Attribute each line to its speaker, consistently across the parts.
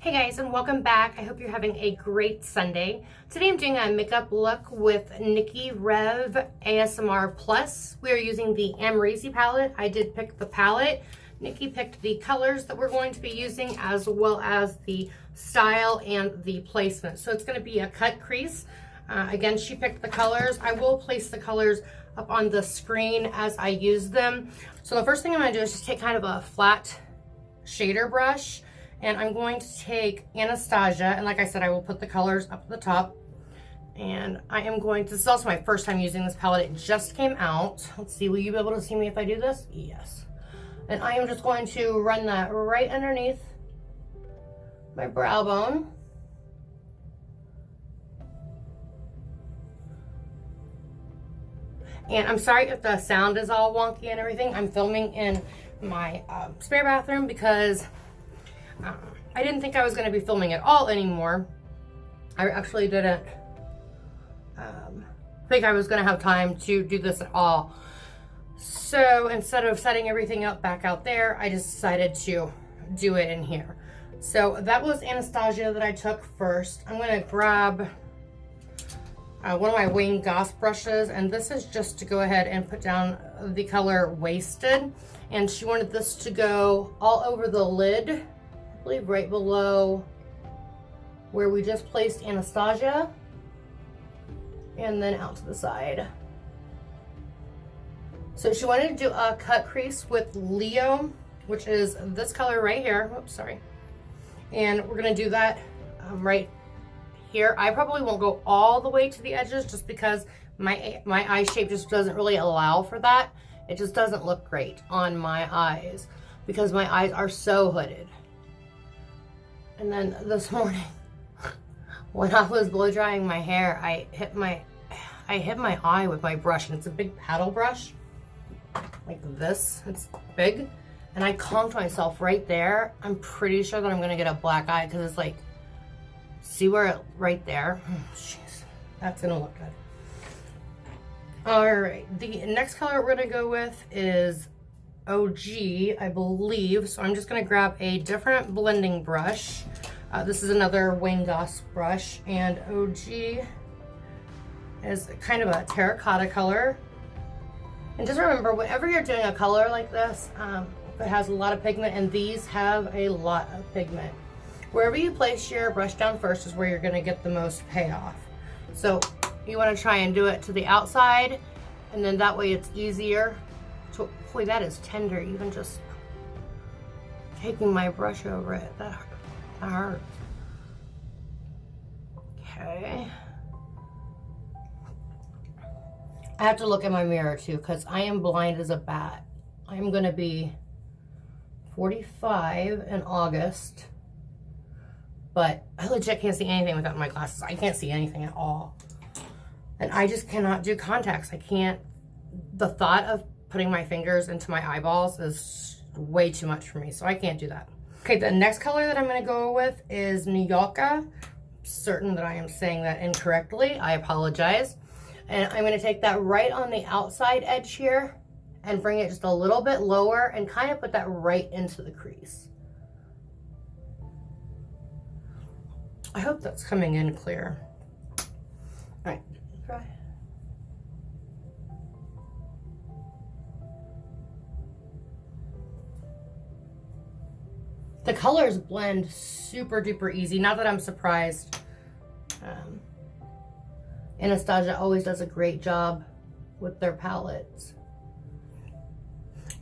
Speaker 1: Hey guys, and welcome back. I hope you're having a great Sunday. Today I'm doing a makeup look with Nikki Rev ASMR Plus. We are using the Amrezy palette. I did pick the palette. Nikki picked the colors that we're going to be using, as well as the style and the placement. So it's going to be a cut crease. Again, she picked the colors. I will place the colors up on the screen as I use them. So the first thing I'm going to do is just take kind of a flat shader brush. And I'm going to take Anastasia, and like I said, I will put the colors up at the top. And I am going to, this is also my first time using this palette. It just came out. Let's see, will you be able to see me if I do this? Yes. And I am just going to run that right underneath my brow bone. And I'm sorry if the sound is all wonky and everything. I'm filming in my spare bathroom because I didn't think I was going to be filming at all anymore. I actually didn't think I was going to have time to do this at all. So instead of setting everything up back out there, I just decided to do it in here. So that was Anastasia that I took first. I'm going to grab one of my Wayne Goss brushes, and this is just to go ahead and put down the color Wasted. And she wanted this to go all over the lid. I believe right below where we just placed Anastasia, and then out to the side. So she wanted to do a cut crease with Leo, which is this color right here. Oops, sorry. And we're gonna do that right here. I probably won't go all the way to the edges just because my eye shape just doesn't really allow for that. It just doesn't look great on my eyes because my eyes are so hooded. And then this morning, when I was blow drying my hair, I hit my eye with my brush, and it's a big paddle brush, like this. It's big, and I conked myself right there. I'm pretty sure that I'm gonna get a black eye because it's like, see where it right there? Jeez, that's gonna look good. All right, the next color we're gonna go with is OG, I believe. So I'm just gonna grab a different blending brush. This is another Wayne Goss brush, and OG is kind of a terracotta color. And just remember, whenever you're doing a color like this, if it has a lot of pigment, and these have a lot of pigment, wherever you place your brush down first is where you're gonna get the most payoff. So you wanna try and do it to the outside, and then that way it's easier. Boy, that is tender, even just taking my brush over it. That hurts. Okay. I have to look in my mirror too, because I am blind as a bat. I'm gonna be 45 in August, but I legit can't see anything without my glasses. I can't see anything at all. And I just cannot do contacts. I can't, the thought of putting my fingers into my eyeballs is way too much for me, so I can't do that. Okay, the next color that I'm gonna go with is New Yorker. I'm certain that I am saying that incorrectly. I apologize. And I'm gonna take that right on the outside edge here and bring it just a little bit lower and kind of put that right into the crease. I hope that's coming in clear. All right, try. The colors blend super duper easy. Not that I'm surprised. Anastasia always does a great job with their palettes.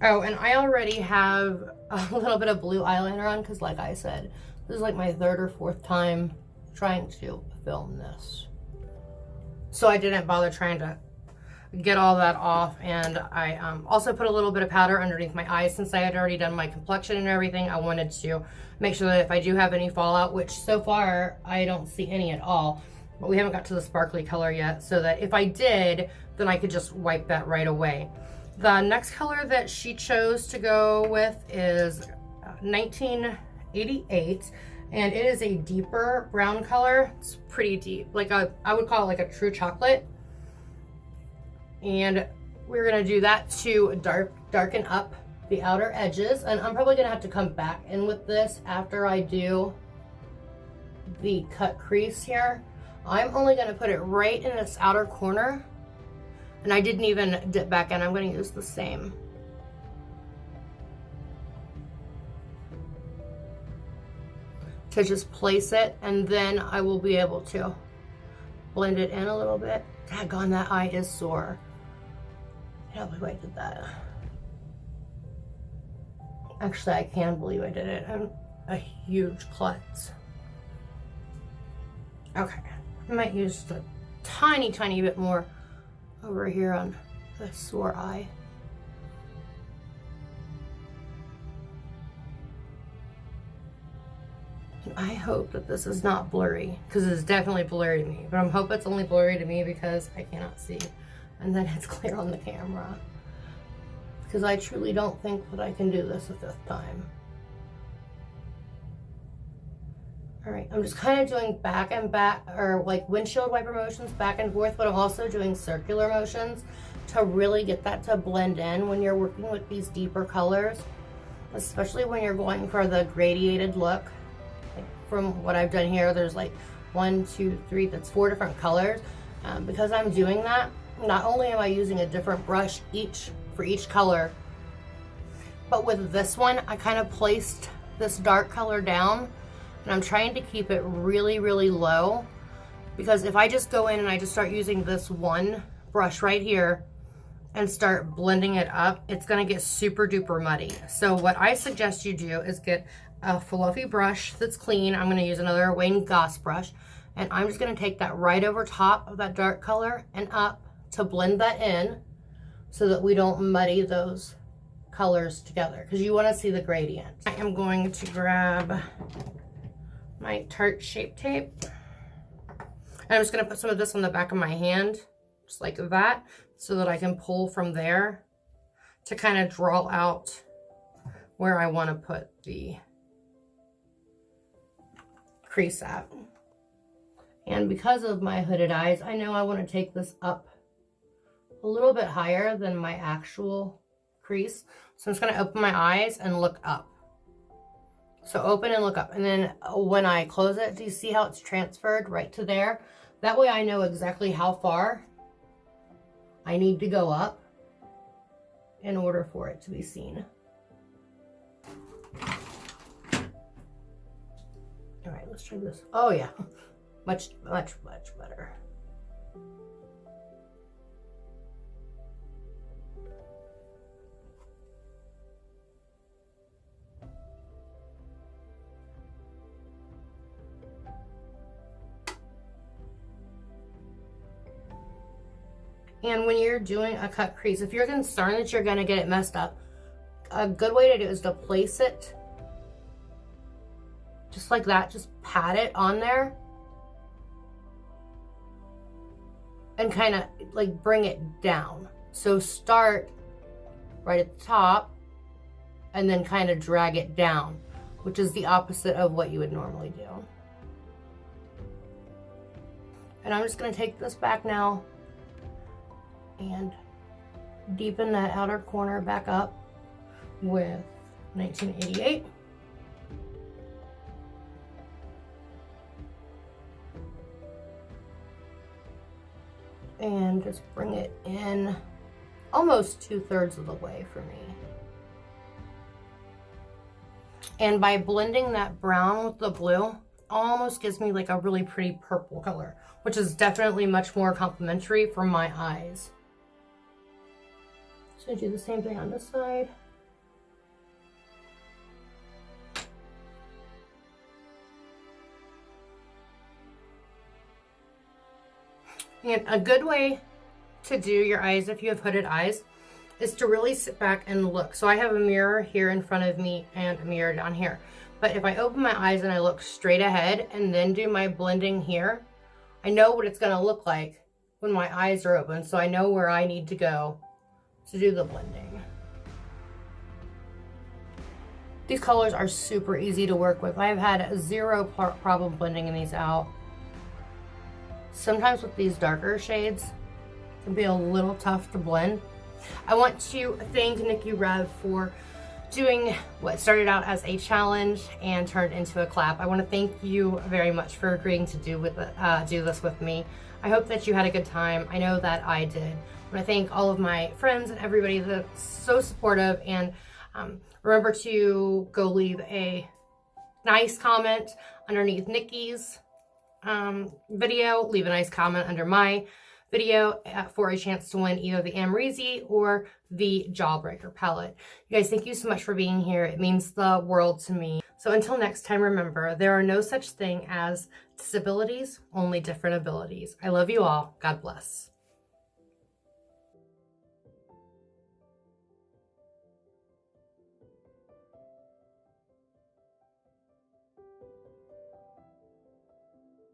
Speaker 1: Oh, and I already have a little bit of blue eyeliner on because, like I said, this is like my third or fourth time trying to film this. So I didn't bother trying to get all that off, and I also put a little bit of powder underneath my eyes since I had already done my complexion and everything. I wanted to make sure that if I do have any fallout, which so far I don't see any at all, but we haven't got to the sparkly color yet, so that if I did, then I could just wipe that right away. The next color that she chose to go with is 1988, and it is a deeper brown color. It's pretty deep, like I would call it like a true chocolate. And we're gonna do that to darken up the outer edges, and I'm probably gonna have to come back in with this after I do the cut crease here, I'm only going to put it right in this outer corner. And I didn't even dip back in. I'm going to use the same. To just place it, and then I will be able to blend it in a little bit. Daggone, that eye is sore. I can't believe I did that. Actually, I can believe I did it. I'm a huge klutz. Okay, I might use just a tiny bit more over here on the sore eye. And I hope that this is not blurry, because it's definitely blurry to me, but I hope it's only blurry to me because I cannot see, and then it's clear on the camera. Because I truly don't think that I can do this a fifth time. All right, I'm just kind of doing back and back, or like windshield wiper motions back and forth, but I'm also doing circular motions to really get that to blend in when you're working with these deeper colors, especially when you're going for the gradiated look. Like from what I've done here, there's like 1, 2, 3, that's 4 different colors. Because I'm doing that, not only am I using a different brush for each color, but with this one, I kind of placed this dark color down. And I'm trying to keep it really low, because if I just go in and I just start using this one brush right here and start blending it up, it's gonna get super duper muddy. So what I suggest you do is get a fluffy brush that's clean. I'm gonna use another Wayne Goss brush, and I'm just gonna take that right over top of that dark color and up to blend that in so that we don't muddy those colors together, because you wanna see the gradient. I am going to grab my Tarte Shape Tape. And I'm just gonna put some of this on the back of my hand, just like that, so that I can pull from there to kind of draw out where I wanna put the crease at. And because of my hooded eyes, I know I wanna take this up a little bit higher than my actual crease. So I'm just gonna open my eyes and look up. So open and look up, and then when I close it, do you see how it's transferred right to there? That way I know exactly how far I need to go up in order for it to be seen. All right, let's try this. Oh yeah, much better. And when you're doing a cut crease, if you're concerned that you're gonna get it messed up, a good way to do it is to place it just like that. Just pat it on there and kind of like bring it down. So start right at the top and then kind of drag it down, which is the opposite of what you would normally do. And I'm just gonna take this back now and deepen that outer corner back up with 1988. And just bring it in almost 2/3 of the way for me. And by blending that brown with the blue, almost gives me like a really pretty purple color, which is definitely much more complimentary for my eyes. So do the same thing on this side. And a good way to do your eyes if you have hooded eyes is to really sit back and look. So I have a mirror here in front of me and a mirror down here. But if I open my eyes and I look straight ahead and then do my blending here, I know what it's gonna look like when my eyes are open. So I know where I need to go to do the blending. These colors are super easy to work with. I've had zero problem blending these out. Sometimes with these darker shades, it can be a little tough to blend. I want to thank Nikki Rev for doing what started out as a challenge and turned into a collab. I want to thank you very much for agreeing to do this with me. I hope that you had a good time. I know that I did. I want to thank all of my friends and everybody that's so supportive, and remember to go leave a nice comment underneath Nikki's video. Leave a nice comment under my video for a chance to win either the Amrezy or the Jawbreaker palette. You guys, thank you so much for being here. It means the world to me. So until next time, remember, there are no such thing as disabilities, only different abilities. I love you all. God bless.